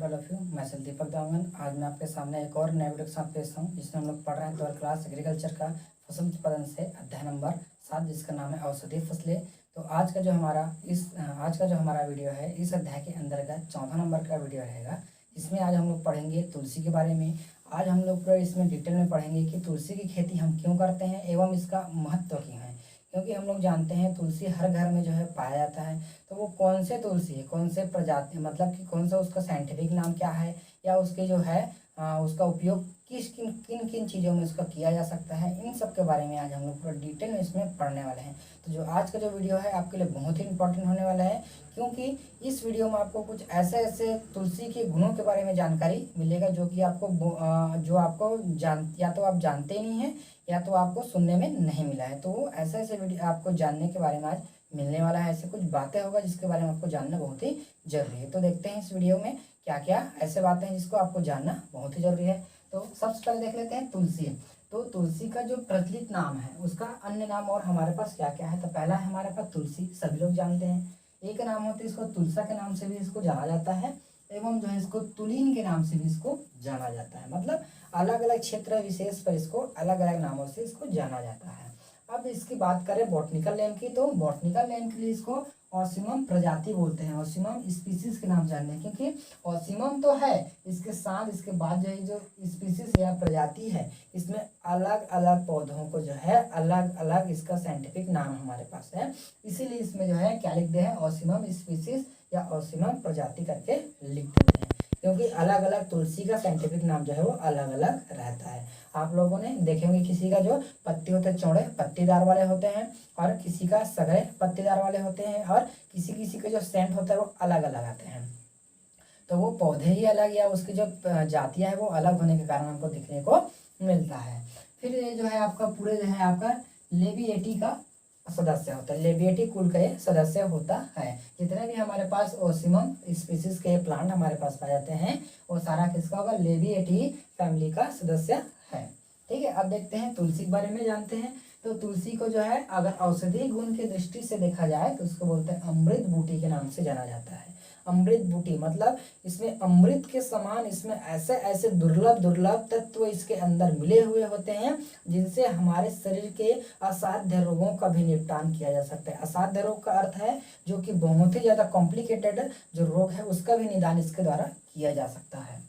All of you. मैं दीपक दामन। आज मैं आपके सामने एक और नए वीडियो के साथ पेश हूँ, जिसमें हम लोग पढ़ रहे हैं 12th क्लास एग्रीकल्चर का फसल उत्पादन से अध्याय नंबर 7, जिसका नाम है औषधीय फसलें। तो आज का जो हमारा वीडियो है, इस अध्याय के अंतर्गत 14 नंबर का वीडियो रहेगा। इसमें आज हम लोग पढ़ेंगे तुलसी के बारे में। आज हम लोग पूरा इसमें डिटेल में पढ़ेंगे कि तुलसी की खेती हम क्यों करते हैं एवं इसका महत्व क्यों है। क्योंकि हम लोग जानते हैं तुलसी हर घर में जो है पाया जाता है। तो वो कौन से तुलसी है, कौन से प्रजाति, मतलब कि कौन सा उसका साइंटिफिक नाम क्या है, या उसके जो है उसका उपयोग किन किन चीज़ों में उसका किया जा सकता है, इन सब के बारे में आज हम लोग पूरा डिटेल में इसमें पढ़ने वाले हैं। तो जो आज का जो वीडियो है आपके लिए बहुत ही इंपॉर्टेंट होने वाला है, क्योंकि इस वीडियो में आपको कुछ ऐसे तुलसी के गुणों के बारे में जानकारी मिलेगा जो कि आपको या तो आप जानते ही नहीं हैं या तो आपको सुनने में नहीं मिला है। तो ऐसे वीडियो आपको जानने के बारे में आज मिलने वाला है। ऐसे कुछ बातें होगा जिसके बारे में आपको जानना बहुत ही जरूरी है। तो देखते हैं इस वीडियो में क्या क्या ऐसे बातें हैं जिसको आपको जानना बहुत ही जरूरी है। तो सबसे पहले देख लेते हैं तुलसी। तो तुलसी का जो प्रचलित नाम है, उसका अन्य नाम और हमारे पास क्या क्या है। तो पहला है हमारे पास तुलसी, सभी लोग जानते हैं। एक नाम होता है इसको तुलसा के नाम से भी इसको जाना जाता है, एवं जो है इसको तुलीन के नाम से भी इसको जाना जाता है। मतलब अलग अलग क्षेत्र विशेष पर इसको अलग अलग नामों से इसको जाना जाता है। अब इसकी बात करें बॉटनिकल नेम की, तो बॉटनिकल नेम के लिए इसको ऑसिमम प्रजाति बोलते हैं, ऑसिमम स्पीसीज के नाम जानते हैं। क्योंकि ऑसिमम तो है, इसके साथ इसके बाद जो स्पीसीज या प्रजाति है, इसमें अलग अलग पौधों को जो है अलग अलग इसका साइंटिफिक नाम हमारे पास है। इसीलिए इसमें जो है क्या लिख दे हैं, ऑसिमम स्पीसीज या ऑसिमम प्रजाति करके लिख देते हैं। क्योंकि अलग अलग तुलसी का साइंटिफिक नाम जो है वो अलग अलग रहता है। आप लोगों ने देखे होंगे किसी का जो पत्ते होते हैं चौड़े पत्तीदार वाले होते हैं, और किसी का सघरे पत्तीदार वाले होते हैं, और किसी किसी के जो सेंट होता है वो अलग अलग आते हैं। तो वो पौधे ही अलग या उसकी जो जातियां है वो अलग होने के कारण हमको दिखने को मिलता है। फिर ये जो है आपका पूरे जो है आपका लेबिएटी का सदस्य होता है, लेबिएटी कुल का ये सदस्य होता है। जितने भी हमारे पास ओसिमम स्पीसीज के प्लांट हमारे पास पाए जाते हैं, वो सारा किसका होगा, लेबिएटी फैमिली का सदस्य है। ठीक है, अब देखते हैं तुलसी के बारे में जानते हैं। तो तुलसी को जो है अगर औषधीय गुण की दृष्टि से देखा जाए तो उसको बोलते हैं अमृत बूटी के नाम से जाना जाता है। अमृत बूटी मतलब इसमें अमृत के समान इसमें ऐसे ऐसे दुर्लभ तत्व इसके अंदर मिले हुए होते हैं, जिनसे हमारे शरीर के असाध्य रोगों का भी निपटान किया जा सकता है। असाध्य रोग का अर्थ है जो कि बहुत ही ज्यादा कॉम्प्लिकेटेड जो रोग है उसका भी निदान इसके द्वारा किया जा सकता है।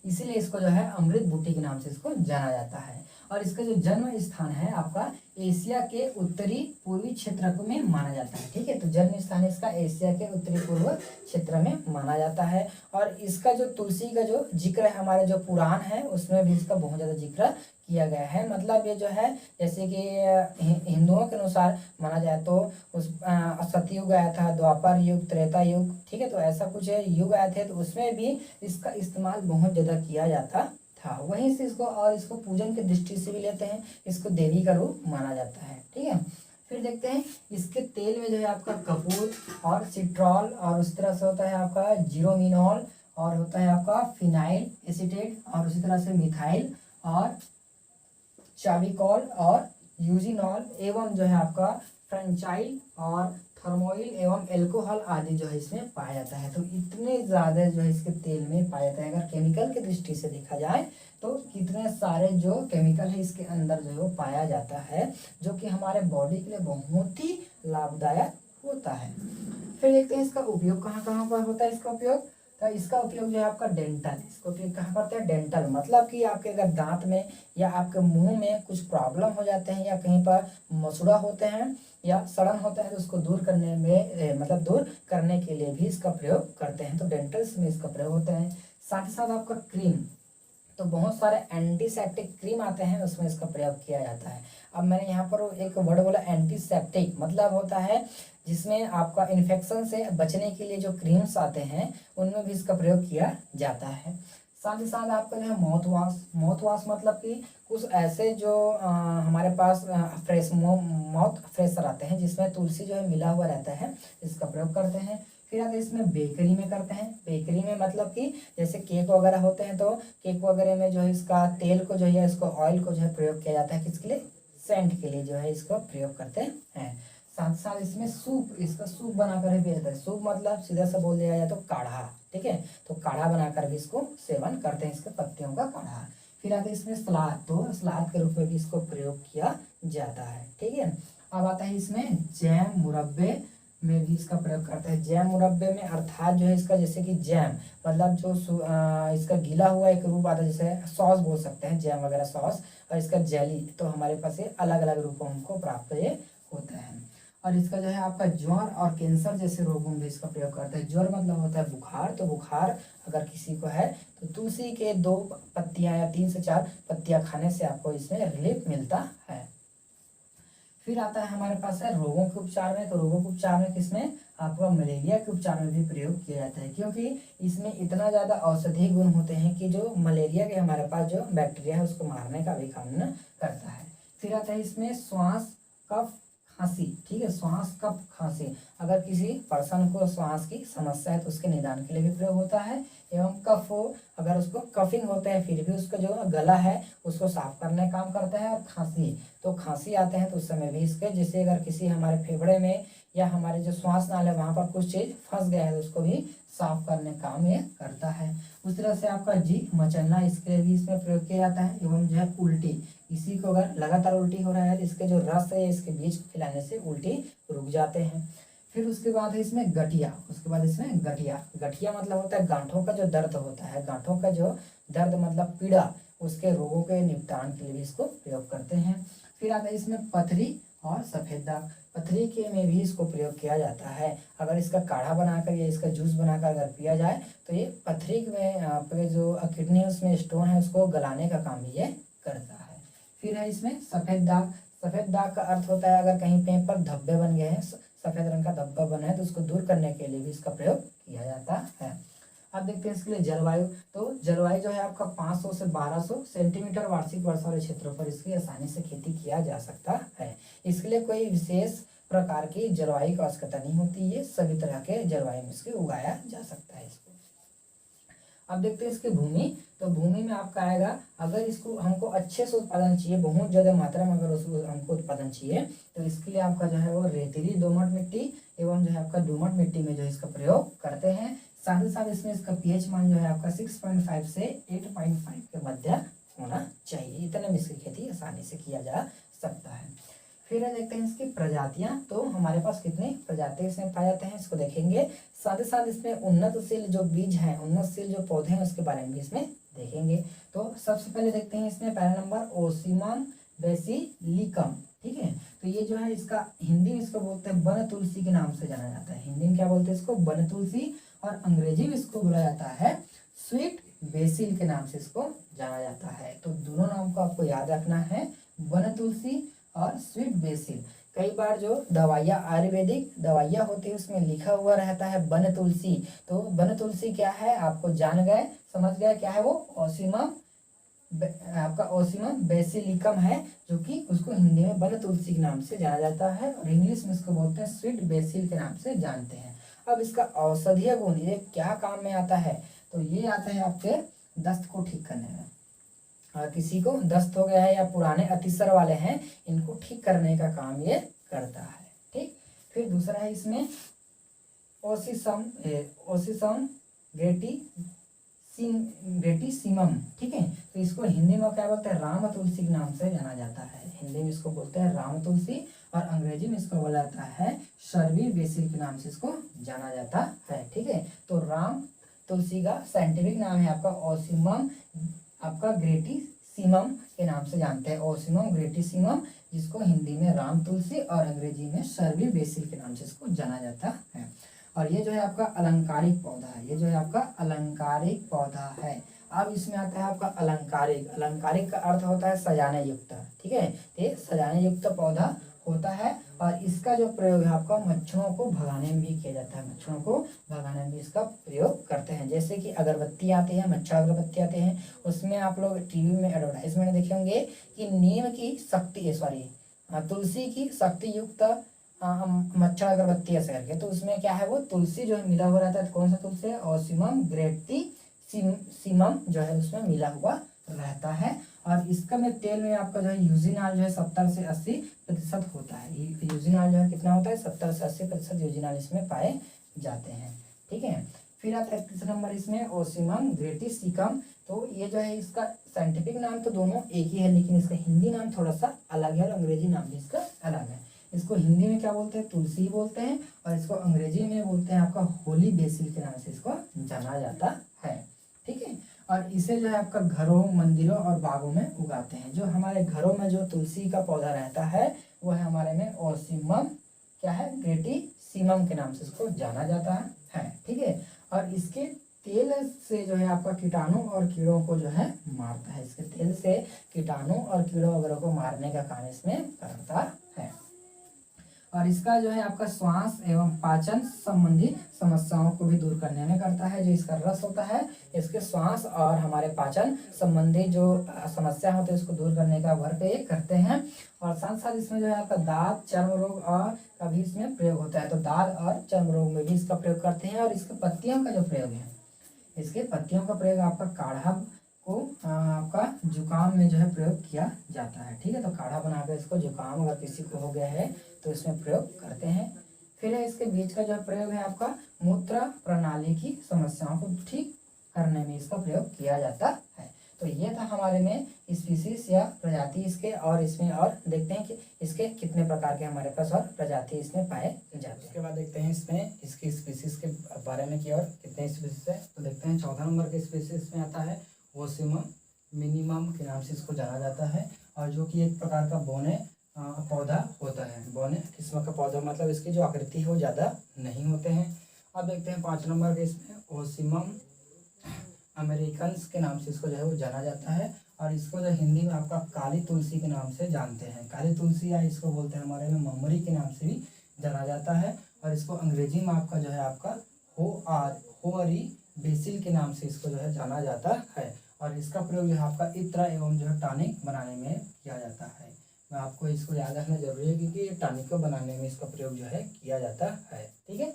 इसीलिए इसको जो है अमृत बूटी के नाम से इसको जाना जाता है। और इसका जो जन्म स्थान है आपका एशिया के उत्तरी पूर्वी क्षेत्र में माना जाता है। ठीक है, तो जन्म स्थान इसका एशिया के उत्तरी पूर्व क्षेत्र में माना जाता है। और इसका जो तुलसी का जो जिक्र है हमारे जो पुराण है उसमें भी इसका बहुत ज्यादा जिक्र किया गया है। मतलब ये जो है जैसे कि हिंदुओं के अनुसार माना जाए तो उस सतयुग आया था, द्वापर युग, त्रेता युग, ठीक है, तो ऐसा कुछ युग आए थे, तो उसमें भी इसका इस्तेमाल बहुत ज्यादा किया जाता था। वहीं से इसको पूजन की दृष्टि से भी लेते हैं, इसको देवी का रूप माना जाता है। ठीक है, फिर देखते हैं इसके तेल में जो है आपका कपूर और सिट्रॉल, और उस तरह से होता है आपका जीरोमिनॉल, और होता है आपका फिनाइल एसीटेट, और उसी तरह से मिथाइल और चाविकॉल और यूजिनॉल, एवं जो है आपका फ्रेंचाइल और थर्मोइल एवं एल्कोहल आदि जो है इसमें पाया जाता है। तो इतने ज़्यादा जो है इसके तेल में पाया जाता है। अगर केमिकल की दृष्टि से देखा जाए तो कितने सारे जो केमिकल है इसके अंदर जो है वो पाया जाता है, जो कि हमारे बॉडी के लिए बहुत ही लाभदायक होता है। फिर देखते हैं इसका उपयोग कहाँ कहाँ पर होता है। इसका उपयोग तो इसका उपयोग जो है आपका डेंटल, इसका उपयोग कहाँ करते हैं, डेंटल, मतलब कि आपके अगर दांत में या आपके मुंह में कुछ प्रॉब्लम हो जाते हैं, या कहीं पर मसुड़ा होते हैं या सड़न होता है, तो उसको दूर करने में मतलब दूर करने के लिए भी इसका प्रयोग करते हैं। तो डेंटल्स में इसका प्रयोग होता है। साथ ही साथ आपका क्रीम, तो बहुत सारे एंटीसेप्टिक क्रीम आते हैं, उसमें इसका प्रयोग किया जाता है। अब मैंने यहाँ पर एक वर्ड बोला एंटीसेप्टिक, मतलब होता है जिसमें आपका इन्फेक्शन से बचने के लिए जो क्रीम्स आते हैं उनमें भी इसका प्रयोग किया जाता है। साथ ही साथ आपका जो है माउथ वाश मतलब कि कुछ ऐसे जो हमारे पास माउथ फ्रेशर आते हैं जिसमें तुलसी जो है मिला हुआ रहता है, इसका प्रयोग करते हैं। फिर आगे इसमें बेकरी में करते हैं। बेकरी में मतलब कि जैसे केक वगैरह होते हैं, तो केक वगैरह में जो है इसका तेल को जो है इसको ऑयल को जो है प्रयोग किया जाता है, किसके लिए, सेंट के लिए जो है इसको प्रयोग करते हैं। साथ साथ इसमें सूप, इसका सूप बनाकर भी आता है। सूप मतलब सीधा सा बोल दिया जाए तो काढ़ा, ठीक है। तो काढ़ा बनाकर भी इसको सेवन करते हैं, इसके पत्तियों का काढ़ा। फिर आता है इसमें सलाद, तो सलाद के रूप में भी इसको प्रयोग किया जाता है, ठीक है। अब आता है इसमें जैम, मुरब्बे में भी इसका प्रयोग करते हैं। जैम मुरब्बे में अर्थात जो है इसका, जैसे कि जैम मतलब जो इसका गीला हुआ एक रूप आता है, जैसे सॉस बोल सकते हैं, जैम वगैरह सॉस, और इसका जेली, तो हमारे पास ये अलग अलग रूपों हमको प्राप्त ये होता है। और इसका जो है आपका ज्वर और कैंसर जैसे रोगों में भी इसका प्रयोग करते हैं। ज्वर मतलब होता है बुखार, तो बुखार अगर किसी को है तो तुलसी के 2 पत्तियां या 3 से 4 पत्तियां खाने से आपको इसमें रिलीफ मिलता है। फिर आता है हमारे पास है रोगों के उपचार में, तो रोगों के उपचार में किसमें, आपका मलेरिया के उपचार में भी प्रयोग किया जाता है, क्योंकि इसमें इतना ज़्यादा औषधीय गुण होते हैं कि जो मलेरिया के हमारे पास जो बैक्टीरिया है उसको मारने का भी काम करता है। फिर आता है इसमें श्वास, कफ, खांसी, ठीक है, श्वास, कफ, खांसी, अगर किसी पर्सन को श्वास की समस्या है तो उसके निदान के लिए भी प्रयोग होता है। एवं कफ हो, अगर उसको कफिंग होता है फिर भी उसका जो गला है उसको साफ करने का काम करता है। और खांसी, तो खांसी आते हैं तो उस समय भी इसके, जैसे अगर किसी हमारे फेफड़े में या हमारे जो श्वास नाल है वहाँ पर कुछ चीज़ फंस गया है तो उसको भी साफ करने का काम ये करता है। उस तरह से आपका जी मचलना, इसके लिए भी इसमें प्रयोग किया जाता है। एवं जो है उल्टी, किसी को अगर लगातार उल्टी हो रहा है तो इसके जो रस है इसके बीज को खिलाने से उल्टी रुक जाते हैं। फिर उसके बाद है इसमें गठिया, उसके बाद इसमें गठिया, गठिया मतलब होता है गांठों का जो दर्द होता है, गांठों का जो दर्द मतलब पीड़ा, उसके रोगों के निपटान के लिए भी इसको प्रयोग करते हैं। फिर आता है इसमें पथरी और सफेद दाग, पथरी के में भी इसको प्रयोग किया जाता है। अगर इसका काढ़ा बनाकर या इसका जूस बनाकर अगर पिया जाए तो ये पथरी में आपके जो किडनी उसमें स्टोन है उसको गलाने का काम ये करता है। फिर है इसमें सफेद दाग, सफेद दाग का अर्थ होता है अगर कहीं पे पर धब्बे बन गए हैं, सफेद रंग का धब्बा बना है तो उसको दूर करने के लिए भी इसका प्रयोग किया जाता है। अब देखते हैं इसके लिए जलवायु, तो जलवायु जो है आपका 500 से 1200 सेंटीमीटर वार्षिक वर्षा वाले क्षेत्रों पर इसकी आसानी से खेती किया जा सकता है। इसके लिए कोई विशेष प्रकार की जलवायु की आवश्यकता नहीं होती, ये सभी तरह के जलवायु में इसके उगाया जा सकता है इसको। अब देखते हैं इसकी भूमि, तो भूमि में आपका आएगा, अगर इसको हमको अच्छे से उत्पादन चाहिए, बहुत ज़्यादा मात्रा में अगर उसको हमको उत्पादन चाहिए तो इसके लिए आपका जो है वो रेतीली दोमट मिट्टी एवं जो है आपका दोमट मिट्टी में जो इसका प्रयोग करते हैं। साथ ही साथ इसमें इसका पीएच मान जो है आपका 6.5 से 8.5 के मध्य होना चाहिए, इतने में इसकी खेती आसानी से किया जा सकता है। फिर देखते हैं इसकी प्रजातियां, तो हमारे पास कितनी प्रजातियां इसमें पाए जाते हैं इसको देखेंगे। साथ ही साथ इसमें उन्नतशील जो बीज हैं, उन्नतशील जो पौधे हैं उसके बारे में भी इसमें देखेंगे। तो सबसे पहले देखते हैं इसमें पहला नंबर ओसिमम बेसिलिकम, ठीक है। तो ये जो है इसका हिंदी में इसको बोलते हैं वन तुलसी के नाम से जाना जाता है। हिंदी में क्या बोलते हैं इसको, वन तुलसी, और अंग्रेजी में इसको बोला जाता है स्वीट बेसिल के नाम से इसको जाना जाता है। तो दोनों नाम को आपको याद रखना है, वन तुलसी और स्वीट बेसिल। कई बार जो दवाइयाँ, आयुर्वेदिक दवाइयाँ होती है उसमें लिखा हुआ रहता है वन तुलसी, तो वन तुलसी क्या है आपको जान गए, समझ गए क्या है वो, ओसिमम आपका ओसिमम बेसिलिकम है, जो कि उसको हिंदी में वन तुलसी के नाम से जाना जाता है और इंग्लिश में इसको बोलते हैं स्वीट बेसिल के नाम से जानते हैं। अब इसका औषधीय गुण ये क्या काम में आता है, तो ये आता है आपके दस्त को ठीक करने में। किसी को दस्त हो गया है या पुराने अतिसर वाले हैं, इनको ठीक करने का काम ये करता है, ठीक। फिर दूसरा है इसमें ओसिसम ग्रेटिसिमम, ठीक है। तो इसको हिंदी में क्या बोलते हैं, राम तुलसी के नाम से जाना जाता है। हिंदी में इसको बोलते हैं राम तुलसी और अंग्रेजी में इसको बोला जाता है शर्वी बेसिल के नाम से इसको जाना जाता है, ठीक है। तो राम तुलसी का साइंटिफिक नाम है आपका ओसिमम आपका ग्रेटिसिमम के नाम से जानते हैं, ओसिमम ग्रेटिसिमम, जिसको हिंदी में राम तुलसी और अंग्रेजी में शर्वी बेसिल के नाम से इसको जाना जाता है। और ये जो है आपका अलंकारिक पौधा है, ये जो है आपका अलंकारिक पौधा है। अब इसमें आता है आपका अलंकारिक, अलंकारिक का अर्थ होता है सजाने युक्त, ठीक है। ये सजाने युक्त पौधा होता है और इसका जो प्रयोग है आपका मच्छरों को भगाने में भी किया जाता है, मच्छरों को भगाने में भी इसका प्रयोग करते हैं। जैसे कि अगरबत्ती आती है, मच्छर अगरबत्ती आते हैं, उसमें आप लोग टीवी में एडवर्टाइजमेंट देखे होंगे कि नीम की शक्ति तुलसी की शक्ति युक्त मच्छर अगरबत्ती ऐसे करके, तो उसमें क्या है वो तुलसी जो है मिला हुआ रहता है। तो कौन सा तुलसी है, ओसिमम ग्रेटिसिमम जो है उसमें मिला हुआ रहता है। और इसका में तेल में आपका जो है यूजिनॉल जो है 70 से 80% होता है। यूजिनॉल जो है कितना होता है, 70 से 80% यूजिनॉल इसमें पाए जाते हैं, ठीक है। फिर आता है तीसरा नंबर इसमें ओसिमम ग्रेटिसिकम। तो ये जो है इसका साइंटिफिक नाम तो दोनों एक ही है, लेकिन इसका हिंदी नाम थोड़ा सा अलग है और अंग्रेजी नाम भी इसका अलग है। इसको हिंदी में क्या बोलते हैं, तुलसी बोलते हैं, और इसको अंग्रेजी में बोलते हैं आपका होली बेसिल के नाम से इसको जाना जाता है। ठीक है, और इसे जो है आपका घरों, मंदिरों और बागों में उगाते हैं। जो हमारे घरों में जो तुलसी का पौधा रहता है वो है हमारे में ओसिमम क्या है, ग्रेटिसिमम के नाम से इसको जाना जाता है। ठीक है, और इसके तेल से जो है आपका कीटाणु और कीड़ों को जो है मारता है। इसके तेल से कीटाणु और कीड़ों वगैरह को मारने का काम इसमें करता है। और इसका जो है आपका श्वास एवं पाचन संबंधी समस्याओं को भी दूर करने में करता है। जो इसका रस होता है इसके श्वास और हमारे पाचन संबंधी जो समस्या होती है उसको दूर करने का भर पे करते हैं। और साथ साथ इसमें जो है आपका दांत, चर्म रोग और का भी इसमें प्रयोग होता है। तो दांत और चर्म रोग में भी इसका प्रयोग करते हैं। और इसके पत्तियों का जो प्रयोग है, इसके पत्तियों का प्रयोग आपका काढ़ा को आपका जुकाम में जो है प्रयोग किया जाता है। ठीक है, तो काढ़ा बनाकर इसको जुकाम अगर किसी को हो गया है तो इसमें प्रयोग करते हैं। फिर है इसके बीज का जो प्रयोग है आपका मूत्र प्रणाली की समस्याओं को ठीक करने में इसका प्रयोग किया जाता है। तो ये था हमारे में स्पीसीज या प्रजाति इसके, और इसमें और देखते हैं कि इसके कितने प्रकार के हमारे पास और प्रजाति इसमें पाए जाते हैं। उसके बाद देखते हैं इसमें इसकी स्पीसीज के बारे में कि और कितने स्पीसीज है। तो देखते हैं चौथा नंबर के स्पीसीज में आता है ओसिमम मिनिमम के नाम से इसको जाना जाता है, और जो कि एक प्रकार का बोने पौधा होता है। बोने किस्म का पौधा, मतलब इसकी जो आकृति है वो ज़्यादा नहीं होते हैं। अब देखते हैं 5 नंबर के इसमें ओसिमम अमेरिकन्स के नाम से इसको जो है वो जाना जाता है। और इसको जो हिंदी में आपका काली तुलसी के नाम से जानते हैं। काली तुलसी या इसको बोलते हैं हमारे में ममरी के नाम से भी जाना जाता है। और इसको अंग्रेजी में आपका जो है आपका होअरी बेसिल के नाम से इसको जो है जाना जाता है। और इसका प्रयोग जो है आपका इत्र एवं जो है टॉनिक बनाने में किया जाता है। मैं आपको इसको याद रखना जरूरी है क्योंकि ये टॉनिक को बनाने में इसका प्रयोग जो है किया जाता है। ठीक है,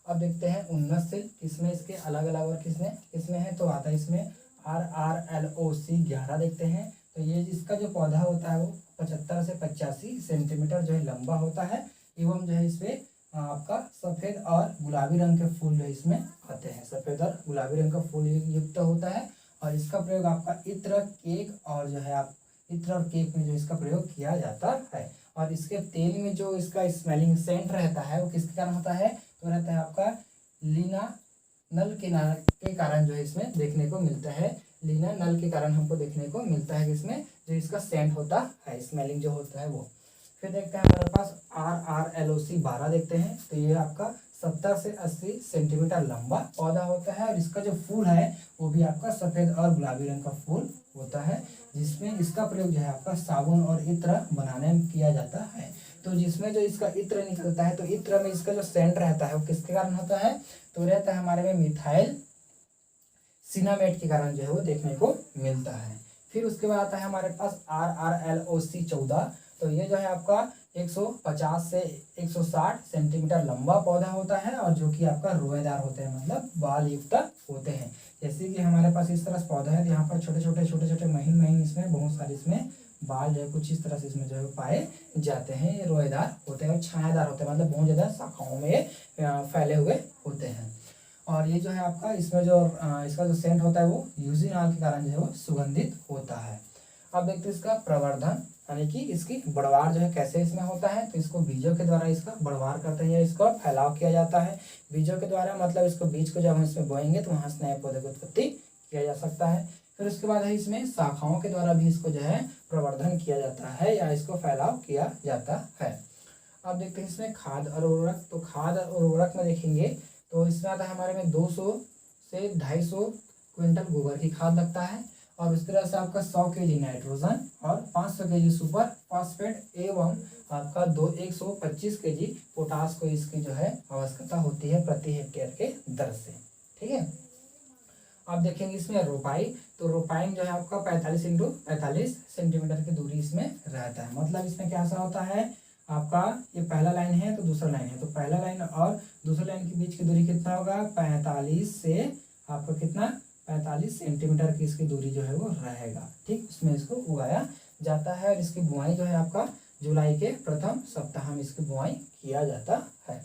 अब देखते हैं उन्नतशील किसमें इसके अलग अलग और किसमें है। तो आता है इसमें RRLOC 11 देखते हैं। तो ये इसका जो पौधा होता है वो 75 से 85 सेंटीमीटर जो है लंबा होता है, एवं जो है इसमें आपका सफ़ेद और गुलाबी रंग के फूल जो इसमें आते हैं। सफ़ेद और गुलाबी रंग का फूल युक्त होता है। और इसका प्रयोग आपका इत्र, केक और जो है आप इत्र और केक में जो इसका प्रयोग किया जाता है। और इसके तेल में जो इसका स्मेलिंग सेंट रहता है वो किसके कारण होता है, तो रहता है आपका लीना नल के कारण जो है इसमें देखने को मिलता है। लीना नल के कारण हमको देखने को मिलता है इसमें जो इसका सेंट होता है, स्मेलिंग जो होता है वो। फिर देखते हैं हमारे पास RRLOC 12 देखते हैं। तो ये आपका 70 से 80 सेंटीमीटर लंबा पौधा होता है। और इसका जो फूल है वो भी आपका सफ़ेद और गुलाबी रंग का फूल होता है, जिसमें इसका प्रयोग जो है आपका साबुन और इत्र बनाने में किया जाता है। तो जिसमें जो इसका इत्र निकलता है, तो इत्र में इसका जो सेंट रहता है वो किसके कारण होता है, तो रहता है हमारे में मिथाइल सिनामेट के कारण जो है वो देखने को मिलता है। फिर उसके बाद आता है हमारे पास RRLOC 14। तो ये जो है आपका 150 से 160 सेंटीमीटर लंबा पौधा होता है, और जो कि आपका रोएदार होते हैं, मतलब बाल युक्त होते हैं। जैसे कि हमारे पास इस तरह से पौधा है, यहाँ पर छोटे छोटे महीन इसमें बहुत सारे इसमें बाल जो है कुछ इस तरह से इसमें जो है पाए जाते हैं। ये रोएदार होते हैं और छायादार होते हैं, मतलब बहुत ज़्यादा शाखाओं में फैले हुए होते हैं। और ये जो है आपका इसमें जो इसका जो सेंट होता है वो यूजिनॉल के कारण जो है वो सुगंधित होता है। अब देखते हैं इसका प्रवर्धन, यानी कि इसकी बढ़वार जो है कैसे इसमें होता है। तो इसको बीजों के द्वारा इसका बढ़वार करते हैं, इसका फैलाव किया जाता है बीजों के द्वारा। मतलब इसको बीज को जब हम इसमें बोएंगे तो वहाँ से नए पौधे की उत्पत्ति किया जा सकता है। फिर उसके बाद है इसमें शाखाओं के द्वारा भी इसको जो है प्रवर्धन किया जाता है या इसको फैलाव किया जाता है। अब देखते हैं इसमें खाद और उर्वरक। तो खाद और उर्वरक में देखेंगे तो इसमें आता है हमारे में 200 से 250 क्विंटल गोबर की खाद लगता है। और उस तरह से आपका 100 kg नाइट्रोजन और 500 kg सुपर फॉस्फेट एवं आपका 125 kg पोटास को इसकी जो है आवश्यकता होती है प्रति हेक्टेयर के दर से। ठीक है, अब देखेंगे इसमें रोपाई। तो रोपाई जो है आपका 45 × 45 सेंटीमीटर की दूरी इसमें रहता है। मतलब इसमें क्या सा होता है आपका, ये पहला लाइन है तो दूसरा लाइन है, तो पहला लाइन और दूसरा लाइन के बीच की दूरी कितना होगा, 45 से आपका कितना 45 सेंटीमीटर की इसकी दूरी जो है वो रहेगा। ठीक, उसमें इसको उगाया जाता है। और इसकी बुआई जो है आपका जुलाई के प्रथम सप्ताह में इसकी बुआई किया जाता है।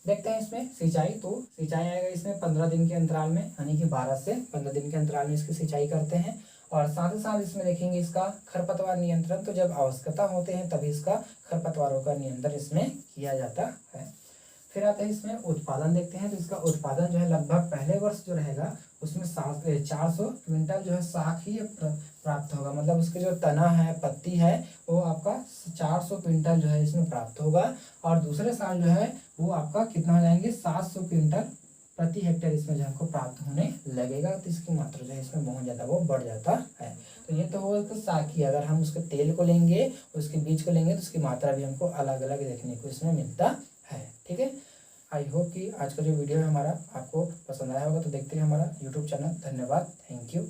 देखते हैं इसमें सिंचाई, तो सिंचाई आएगा इसमें 15 दिन के अंतराल में, यानी कि 12 से 15 दिन के अंतराल में इसकी सिंचाई करते हैं। और साथ ही साथ इसमें देखेंगे इसका खरपतवार नियंत्रण, तो जब आवश्यकता होते हैं तभी इसका खरपतवारों का नियंत्रण इसमें किया जाता है। फिर आता है इसमें उत्पादन देखते हैं, तो इसका उत्पादन जो है लगभग पहले वर्ष जो रहेगा उसमें 400 क्विंटल जो है साग ही प्राप्त होगा, मतलब उसके जो तना है, पत्ती है, वो आपका 400 क्विंटल जो है इसमें प्राप्त होगा। और दूसरे साल जो है वो आपका कितना हो जाएंगे, 700 क्विंटल प्रति हेक्टेयर इसमें जो हमको प्राप्त होने लगेगा। तो इसकी मात्रा जो है इसमें बहुत ज़्यादा वो बढ़ जाता है। तो ये तो हो तो साग की, अगर हम उसके तेल को लेंगे, उसके बीज को लेंगे, तो उसकी मात्रा भी हमको अलग अलग देखने को इसमें मिलता है। ठीक है, आई होप कि आज का जो वीडियो है हमारा आपको पसंद आया होगा। तो देखते हैं हमारा यूट्यूब चैनल। धन्यवाद, थैंक यू।